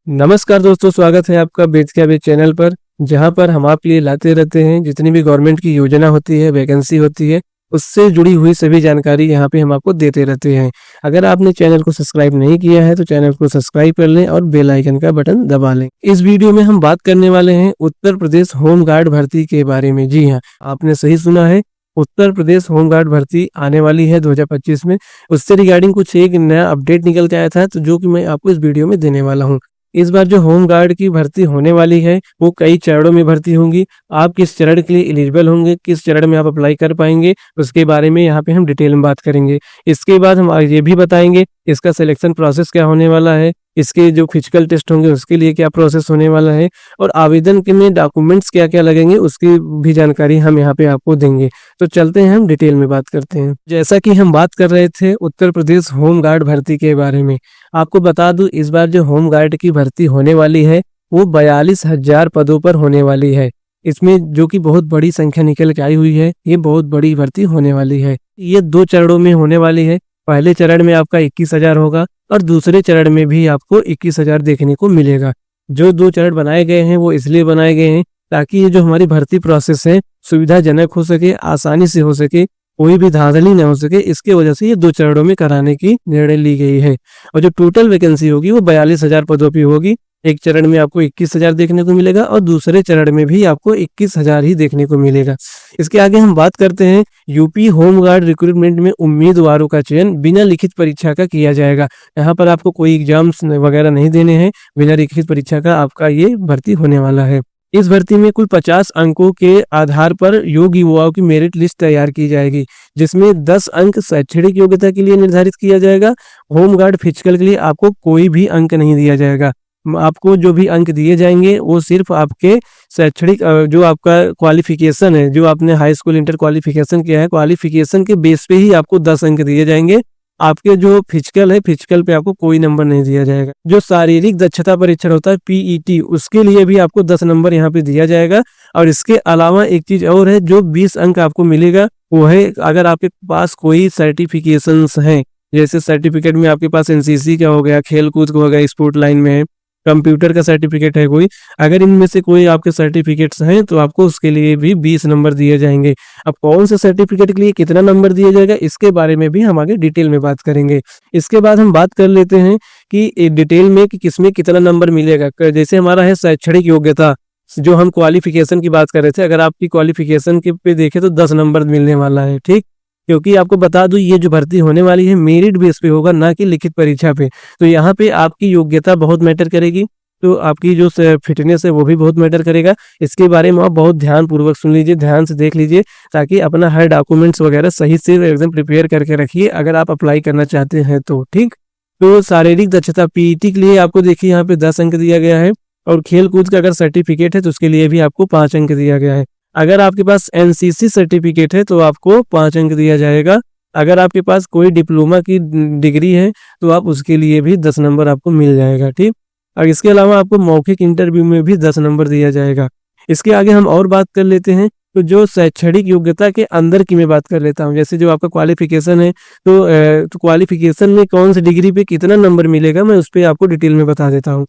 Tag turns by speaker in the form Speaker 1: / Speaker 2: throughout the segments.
Speaker 1: नमस्कार दोस्तों, स्वागत है आपका बेच क्या बेच चैनल पर, जहां पर हम आपके लिए लाते रहते हैं जितनी भी गवर्नमेंट की योजना होती है, वैकेंसी होती है, उससे जुड़ी हुई सभी जानकारी यहां पे हम आपको देते रहते हैं। अगर आपने चैनल को सब्सक्राइब नहीं किया है तो चैनल को सब्सक्राइब कर लें और बेल आइकन का बटन दबा लें। इस वीडियो में हम बात करने वाले हैं उत्तर प्रदेश होम गार्ड भर्ती के बारे में। जी हाँ, आपने सही सुना है, उत्तर प्रदेश होम गार्ड भर्ती आने वाली है 2025 में। उससे रिगार्डिंग कुछ एक नया अपडेट निकल के आया था, तो जो कि मैं आपको इस वीडियो में देने वाला हूँ। इस बार जो होम गार्ड की भर्ती होने वाली है वो कई चरणों में भर्ती होंगी। आप किस चरण के लिए एलिजिबल होंगे, किस चरण में आप अप्लाई कर पाएंगे, उसके बारे में यहाँ पे हम डिटेल में बात करेंगे। इसके बाद हम ये भी बताएंगे इसका सिलेक्शन प्रोसेस क्या होने वाला है, इसके जो फिजिकल टेस्ट होंगे उसके लिए क्या प्रोसेस होने वाला है, और आवेदन के में डॉक्यूमेंट्स क्या क्या लगेंगे उसकी भी जानकारी हम यहाँ पे आपको देंगे। तो चलते हैं, हम डिटेल में बात करते हैं। जैसा कि हम बात कर रहे थे उत्तर प्रदेश होम गार्ड भर्ती के बारे में, आपको बता दूं इस बार जो होम गार्ड की भर्ती होने वाली है वो 42,000 पदों पर होने वाली है। इसमें जो कि बहुत बड़ी संख्या निकल के आई हुई है, ये बहुत बड़ी भर्ती होने वाली है। ये 2 चरणों में होने वाली है। पहले चरण में आपका 21,000 होगा और दूसरे चरण में भी आपको 21,000 देखने को मिलेगा। जो 2 चरण बनाए गए हैं वो इसलिए बनाए गए हैं ताकि ये जो हमारी भर्ती प्रोसेस है सुविधाजनक हो सके, आसानी से हो सके, कोई भी धांधली न हो सके। इसके वजह से ये 2 चरणों में कराने की निर्णय ली गई है। और जो टोटल वैकेंसी होगी वो 42,000 पदों की होगी। एक चरण में आपको 21,000 देखने को मिलेगा और दूसरे चरण में भी आपको 21,000 ही देखने को मिलेगा। इसके आगे हम बात करते हैं, यूपी होम गार्ड रिक्रूटमेंट में उम्मीदवारों का चयन बिना लिखित परीक्षा का किया जाएगा। यहाँ पर आपको कोई एग्जाम्स वगैरह नहीं देने हैं, बिना लिखित परीक्षा का आपका ये भर्ती होने वाला है। इस भर्ती में कुल 50 अंकों के आधार पर योग्य युवाओं की मेरिट लिस्ट तैयार की जाएगी, जिसमें 10 अंक शैक्षणिक योग्यता के लिए निर्धारित किया जाएगा। होम गार्ड फिजिकल के लिए आपको कोई भी अंक नहीं दिया जाएगा। आपको जो भी अंक दिए जाएंगे वो सिर्फ आपके शैक्षणिक जो आपका क्वालिफिकेशन है, जो आपने हाई स्कूल इंटर क्वालिफिकेशन किया है, क्वालिफिकेशन के बेस पे ही आपको 10 अंक दिए जाएंगे। आपके जो फिजिकल है, फिजिकल पे आपको कोई नंबर नहीं दिया जाएगा। जो शारीरिक दक्षता परीक्षण होता है पीईटी, उसके लिए भी आपको 10 नंबर यहाँ पे दिया जाएगा। और इसके अलावा एक चीज और है, जो 20 अंक आपको मिलेगा वो है अगर आपके पास कोई सर्टिफिकेशंस हैं, जैसे सर्टिफिकेट में आपके पास एनसीसी का हो गया, खेल कूद का हो गया, स्पोर्ट लाइन में है, कंप्यूटर का सर्टिफिकेट है कोई, अगर इनमें से कोई आपके सर्टिफिकेट्स हैं तो आपको उसके लिए भी 20 नंबर दिए जाएंगे। अब कौन से सर्टिफिकेट के लिए कितना नंबर दिया जाएगा इसके बारे में भी हम आगे डिटेल में बात करेंगे। इसके बाद हम बात कर लेते हैं कि डिटेल में कि किसमें कितना नंबर मिलेगा। जैसे हमारा है शैक्षणिक योग्यता, जो हम क्वालिफिकेशन की बात कर रहे थे, अगर आपकी क्वालिफिकेशन के पे देखें तो 10 नंबर मिलने वाला है। ठीक, क्योंकि आपको बता दूं ये जो भर्ती होने वाली है मेरिट बेस पे होगा, ना कि लिखित परीक्षा पे। तो यहाँ पे आपकी योग्यता बहुत मैटर करेगी, तो आपकी जो फिटनेस है वो भी बहुत मैटर करेगा। इसके बारे में आप बहुत ध्यान पूर्वक सुन लीजिए, ध्यान से देख लीजिए, ताकि अपना हर डॉक्यूमेंट्स वगैरह सही से एकदम प्रिपेयर करके रखिए अगर आप अप्लाई करना चाहते हैं तो। ठीक, तो शारीरिक दक्षता पीईटी के लिए आपको देखिए यहाँ पे 10 अंक दिया गया है, और खेल कूद का अगर सर्टिफिकेट है तो उसके लिए भी आपको 5 अंक दिया गया है। अगर आपके पास एनसीसी सर्टिफिकेट है तो आपको 5 अंक दिया जाएगा। अगर आपके पास कोई डिप्लोमा की डिग्री है तो आप उसके लिए भी 10 नंबर आपको मिल जाएगा। ठीक, और इसके अलावा आपको मौखिक इंटरव्यू में भी 10 नंबर दिया जाएगा। इसके आगे हम और बात कर लेते हैं, तो जो शैक्षणिक योग्यता के अंदर की मैं बात कर लेता हूँ। जैसे जो आपका क्वालिफिकेशन है, तो क्वालिफिकेशन में कौन सी डिग्री पे कितना नंबर मिलेगा मैं उस पर आपको डिटेल में बता देता हूँ।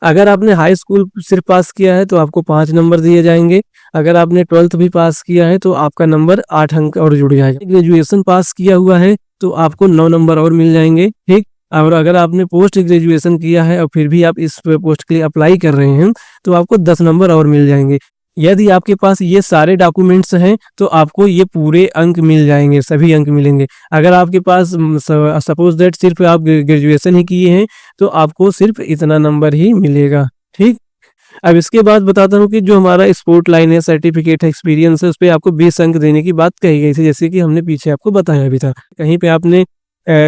Speaker 1: अगर आपने हाई स्कूल सिर्फ पास किया है तो आपको 5 नंबर दिए जाएंगे। अगर आपने 12th भी पास किया है तो आपका नंबर 8 अंक और जुड़ जाएगा। ग्रेजुएशन पास किया हुआ है तो आपको 9 नंबर और मिल जाएंगे। ठीक, और अगर आपने पोस्ट ग्रेजुएशन किया है और फिर भी आप इस पोस्ट के लिए अप्लाई कर रहे हैं तो आपको 10 नंबर और मिल जाएंगे। यदि आपके पास ये सारे डॉक्यूमेंट्स हैं तो आपको ये पूरे अंक मिल जाएंगे, सभी अंक मिलेंगे। अगर आपके पास सपोज दैट सिर्फ आप ग्रेजुएशन ही किए हैं तो आपको सिर्फ इतना नंबर ही मिलेगा। ठीक, अब इसके बाद बताता हूँ कि जो हमारा स्पोर्ट लाइन है, सर्टिफिकेट है, एक्सपीरियंस है, उस पर आपको 20 अंक देने की बात कही गई थी, जैसे कि हमने पीछे आपको बताया भी था। कहीं पे आपने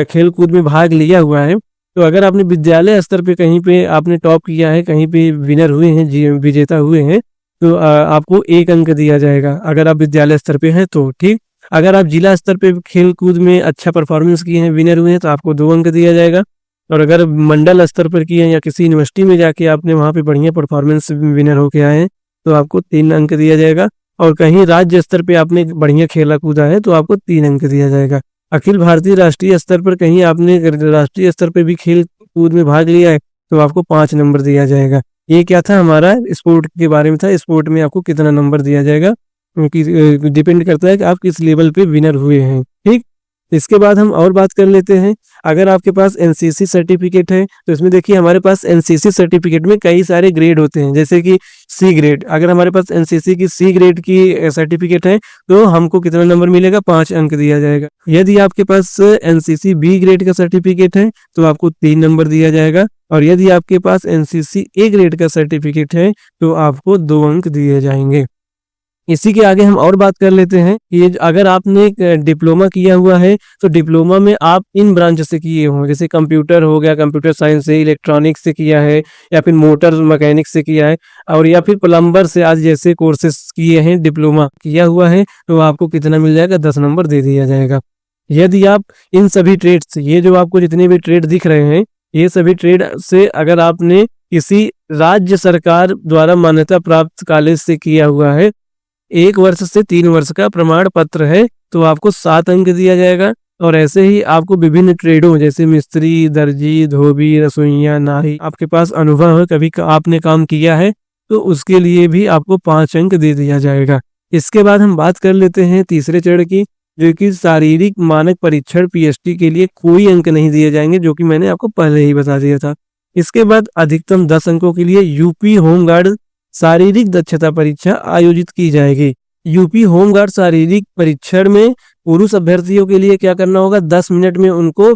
Speaker 1: खेल कूद में भाग लिया हुआ है तो अगर आपने विद्यालय स्तर पे कहीं पे आपने टॉप किया है, कहीं पे विनर हुए हैं, विजेता हुए हैं, तो आपको 1 अंक दिया जाएगा अगर आप विद्यालय स्तर पे हैं तो। ठीक, अगर आप जिला स्तर पे खेल कूद में अच्छा परफॉर्मेंस किए हैं, विनर हुए हैं, तो आपको 2 अंक दिया जाएगा। और अगर मंडल स्तर पर किए हैं या किसी यूनिवर्सिटी में जाके आपने वहाँ पे बढ़िया परफॉर्मेंस विनर होके आए हैं तो आपको 3 अंक दिया जाएगा। और कहीं राज्य स्तर पे आपने बढ़िया खेला कूदा है तो आपको 3 अंक दिया जाएगा। अखिल भारतीय राष्ट्रीय स्तर पर कहीं आपने राष्ट्रीय स्तर पे भी खेल कूद में भाग लिया है तो आपको 5 नंबर दिया जाएगा। ये क्या था, हमारा स्पोर्ट के बारे में था। स्पोर्ट में आपको कितना नंबर दिया जाएगा क्योंकि डिपेंड करता है कि आप किस लेवल पे विनर हुए हैं। ठीक, इसके बाद हम और बात कर लेते हैं। अगर आपके पास एनसीसी सर्टिफिकेट है तो इसमें देखिए हमारे पास एनसीसी सर्टिफिकेट में कई सारे ग्रेड होते हैं, जैसे कि सी ग्रेड। अगर हमारे पास एनसीसी की सी ग्रेड की सर्टिफिकेट है तो हमको कितना नंबर मिलेगा, 5 अंक दिया जाएगा। यदि आपके पास एनसीसी बी ग्रेड का सर्टिफिकेट है तो आपको 3 नंबर दिया जाएगा, और यदि आपके पास एनसीसी ए ग्रेड का सर्टिफिकेट है तो आपको 2 अंक दिए जाएंगे। इसी के आगे हम और बात कर लेते हैं कि अगर आपने डिप्लोमा किया हुआ है तो डिप्लोमा में आप इन ब्रांच से किए हों, जैसे कंप्यूटर हो गया, कंप्यूटर साइंस से, इलेक्ट्रॉनिक्स से किया है, या फिर मोटर मैकेनिक्स से किया है, और या फिर प्लम्बर से आज जैसे कोर्सेस किए हैं, डिप्लोमा किया हुआ है, तो आपको कितना मिल जाएगा, 10 नंबर दे दिया जाएगा। यदि आप इन सभी ट्रेड्स, ये जो आपको जितने भी ट्रेड दिख रहे हैं, ये सभी ट्रेड से अगर आपने किसी राज्य सरकार द्वारा मान्यता प्राप्त कॉलेज से किया हुआ है, 1 वर्ष से 3 वर्ष का प्रमाण पत्र है, तो आपको 7 अंक दिया जाएगा। और ऐसे ही आपको विभिन्न ट्रेडों जैसे मिस्त्री, दर्जी, धोबी, रसोइया, नाई, आपके पास अनुभव है, कभी आपने काम किया है, तो उसके लिए भी आपको 5 अंक दे दिया जाएगा। इसके बाद हम बात कर लेते हैं तीसरे चरण की, जो कि शारीरिक मानक परीक्षण पीएचडी के लिए कोई अंक नहीं दिए जाएंगे, जो कि मैंने आपको पहले ही बता दिया था। इसके बाद अधिकतम 10 अंकों के लिए यूपी होमगार्ड शारीरिक दक्षता परीक्षा आयोजित की जाएगी। यूपी होमगार्ड शारीरिक परीक्षण में पुरुष अभ्यर्थियों के लिए क्या करना होगा, 10 मिनट में उनको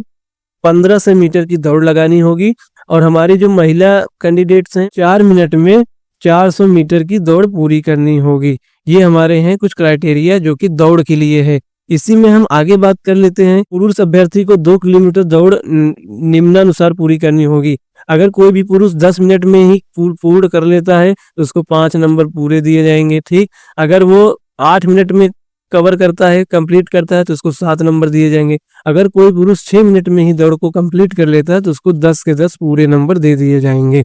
Speaker 1: 1500 मीटर की दौड़ लगानी होगी, और हमारी जो महिला कैंडिडेट्स हैं 4 मिनट में 400 मीटर की दौड़ पूरी करनी होगी। ये हमारे हैं कुछ क्राइटेरिया जो कि दौड़ के लिए है। इसी में हम आगे बात कर लेते हैं। पुरुष अभ्यर्थी को 2 किलोमीटर दौड़ निम्नानुसार पूरी करनी होगी। अगर कोई भी पुरुष 10 मिनट में ही पूर्ण कर लेता है तो उसको 5 नंबर पूरे दिए जाएंगे। ठीक, अगर वो 8 मिनट में कवर करता है, कंप्लीट करता है, तो उसको 7 नंबर दिए जाएंगे। अगर कोई पुरुष 6 मिनट में ही दौड़ को कंप्लीट कर लेता है तो उसको 10 के 10 पूरे नंबर दे दिए जाएंगे।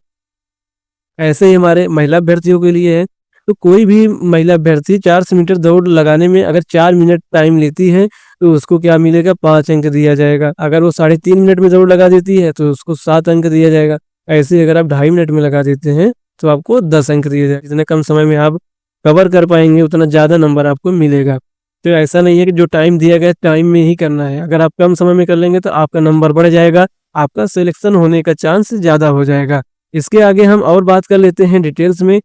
Speaker 1: ऐसे ही हमारे महिला अभ्यर्थियों के लिए है, तो कोई भी महिला अभ्यर्थी 400 मीटर दौड़ लगाने में अगर 4 मिनट टाइम लेती है तो उसको क्या मिलेगा, 5 अंक दिया जाएगा। अगर वो 3.5 मिनट में दौड़ लगा देती है तो उसको 7 अंक दिया जाएगा। ऐसे अगर आप 2.5 मिनट में लगा देते हैं तो आपको 10 अंक दिए जाएगा। जितने कम समय में आप कवर कर पाएंगे उतना ज़्यादा नंबर आपको मिलेगा। तो ऐसा नहीं है कि जो टाइम दिया गया टाइम में ही करना है। अगर आप कम समय में कर लेंगे तो आपका नंबर बढ़ जाएगा, आपका सिलेक्शन होने का चांस ज़्यादा हो जाएगा। इसके आगे हम और बात कर लेते हैं डिटेल्स में।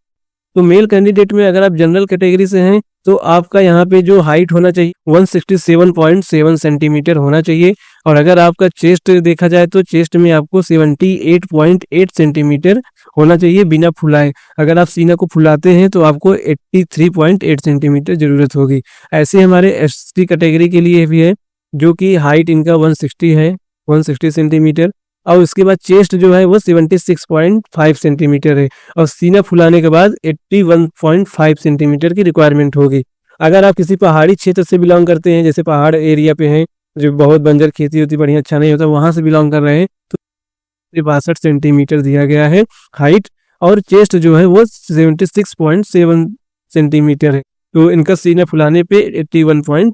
Speaker 1: तो मेल कैंडिडेट में अगर आप जनरल कैटेगरी से हैं तो आपका यहाँ पे जो हाइट होना चाहिए 167.7 सेंटीमीटर होना चाहिए, और अगर आपका चेस्ट देखा जाए तो चेस्ट में आपको 78.8 सेंटीमीटर होना चाहिए बिना फुलाए। अगर आप सीना को फुलाते हैं तो आपको 83.8 सेंटीमीटर जरूरत होगी। ऐसे हमारे एसटी कैटेगरी के लिए भी है, जो कि हाइट इनका 160 है, 160 सेंटीमीटर, और उसके बाद चेस्ट जो है वो 76.5 सेंटीमीटर है, और सीना फुलाने के बाद 81.5 सेंटीमीटर की रिक्वायरमेट होगी। अगर आप किसी पहाड़ी क्षेत्र से बिलोंग करते हैं, जैसे पहाड़ एरिया पे हैं, जो बहुत बंजर खेती होती बढ़िया अच्छा नहीं होता, वहां से बिलोंग कर रहे हैं, तो 62 सेंटीमीटर दिया गया है हाइट, और चेस्ट जो है वो 76.7 सेंटीमीटर है। तो इनका सीना फुलाने पे 81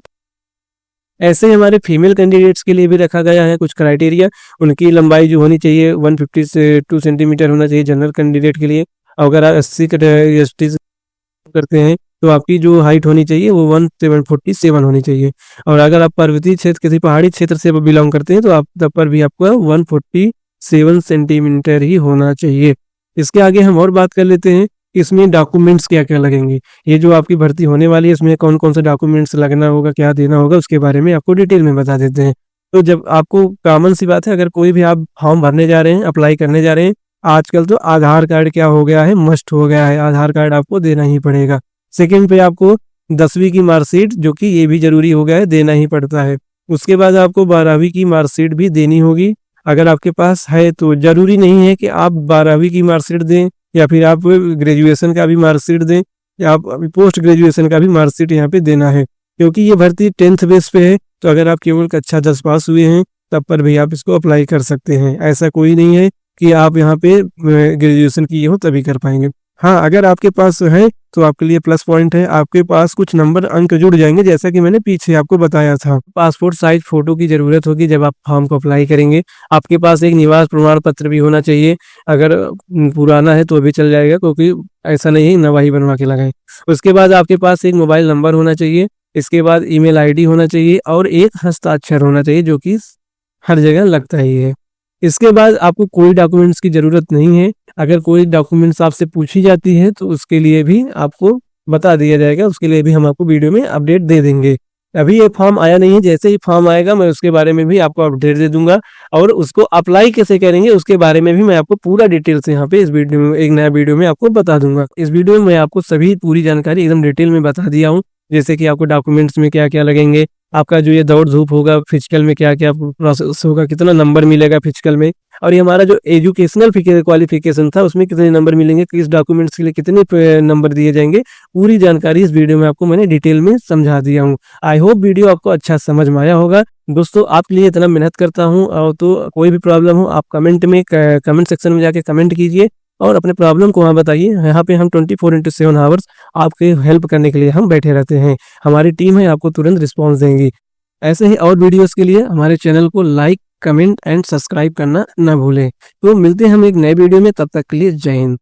Speaker 1: ऐसे ही हमारे फीमेल कैंडिडेट्स के लिए भी रखा गया है कुछ क्राइटेरिया। उनकी लंबाई जो होनी चाहिए 150 से 2 सेंटीमीटर होना चाहिए जनरल कैंडिडेट के लिए। अगर आप 80 एसटी करते हैं तो आपकी जो हाइट होनी चाहिए वो 147 होनी चाहिए, और अगर आप पर्वतीय क्षेत्र किसी पहाड़ी क्षेत्र से बिलोंग करते हैं तो आप तब पर भी आपको 147 सेंटीमीटर ही होना चाहिए। इसके आगे हम और बात कर लेते हैं इसमें डॉक्यूमेंट्स क्या क्या लगेंगे। ये जो आपकी भर्ती होने वाली है इसमें कौन कौन से डॉक्यूमेंट्स लगना होगा, क्या देना होगा, उसके बारे में आपको डिटेल में बता देते हैं। तो जब आपको कॉमन सी बात है, अगर कोई भी आप फॉर्म भरने जा रहे हैं, अप्लाई करने जा रहे हैं, आजकल तो आधार कार्ड क्या हो गया है, मस्ट हो गया है, आधार कार्ड आपको देना ही पड़ेगा। सेकेंड पे आपको 10वीं की मार्कशीट, जो कि ये भी जरूरी हो गया है, देना ही पड़ता है। उसके बाद आपको 12वीं की मार्कशीट भी देनी होगी। अगर आपके पास है तो जरूरी नहीं है कि आप 12वीं की मार्कशीट दें, या फिर आप ग्रेजुएशन का भी मार्कशीट दें, या आप अभी पोस्ट ग्रेजुएशन का भी मार्कशीट यहाँ पे देना है, क्योंकि ये भर्ती 10th बेस पे है। तो अगर आप केवल कक्षा 10 पास हुए हैं तब पर भी आप इसको अप्लाई कर सकते हैं। ऐसा कोई नहीं है कि आप यहाँ पे ग्रेजुएशन किए हो तभी कर पाएंगे। हाँ, अगर आपके पास है तो आपके लिए प्लस पॉइंट है, आपके पास कुछ नंबर अंक जुड़ जाएंगे, जैसा कि मैंने पीछे आपको बताया था। पासपोर्ट साइज फोटो की जरूरत होगी जब आप फॉर्म को अप्लाई करेंगे। आपके पास एक निवास प्रमाण पत्र भी होना चाहिए, अगर पुराना है तो भी चल जाएगा, क्योंकि ऐसा नहीं है नवा ही बनवा के लगाएं। उसके बाद आपके पास एक मोबाइल नंबर होना चाहिए, इसके बाद ईमेल आईडी होना चाहिए और एक हस्ताक्षर होना चाहिए, जो कि हर जगह लगता ही है। इसके बाद आपको कोई डॉक्यूमेंट्स की ज़रूरत नहीं है। अगर कोई डॉक्यूमेंट्स आपसे पूछी जाती है तो उसके लिए भी आपको बता दिया जाएगा, उसके लिए भी हम आपको वीडियो में अपडेट दे देंगे। अभी ये फॉर्म आया नहीं है, जैसे ही फॉर्म आएगा मैं उसके बारे में भी आपको अपडेट दे दूंगा, और उसको अप्लाई कैसे करेंगे उसके बारे में भी मैं आपको पूरा डिटेल से यहाँ पे इस वीडियो में, एक नया वीडियो में आपको बता दूंगा। इस वीडियो में मैं आपको सभी पूरी जानकारी एकदम डिटेल में बता दिया हूँ, जैसे कि आपको डॉक्यूमेंट्स में क्या क्या लगेंगे, आपका जो ये दौड़ धूप होगा फिजिकल में क्या क्या प्रोसेस होगा, कितना नंबर मिलेगा फिजिकल में, और ये हमारा जो एजुकेशनल क्वालिफिकेशन था उसमें कितने नंबर मिलेंगे, किस डॉक्यूमेंट्स के लिए कितने नंबर दिए जाएंगे, पूरी जानकारी इस वीडियो में आपको मैंने डिटेल में समझा दिया हूँ। आई होप वीडियो आपको अच्छा समझ में आया होगा। दोस्तों, आपके लिए इतना मेहनत करता हूँ, और तो कोई भी प्रॉब्लम हो आप कमेंट सेक्शन में जाके कमेंट कीजिए और अपने प्रॉब्लम को वहाँ बताइए। यहाँ पे हम 24/7 आवर्स आपके हेल्प करने के लिए हम बैठे रहते हैं। हमारी टीम है, आपको तुरंत रिस्पॉन्स देंगी। ऐसे ही और वीडियोस के लिए हमारे चैनल को लाइक, कमेंट एंड सब्सक्राइब करना ना भूलें। तो मिलते हैं हम एक नए वीडियो में, तब तक के लिए जय हिंद।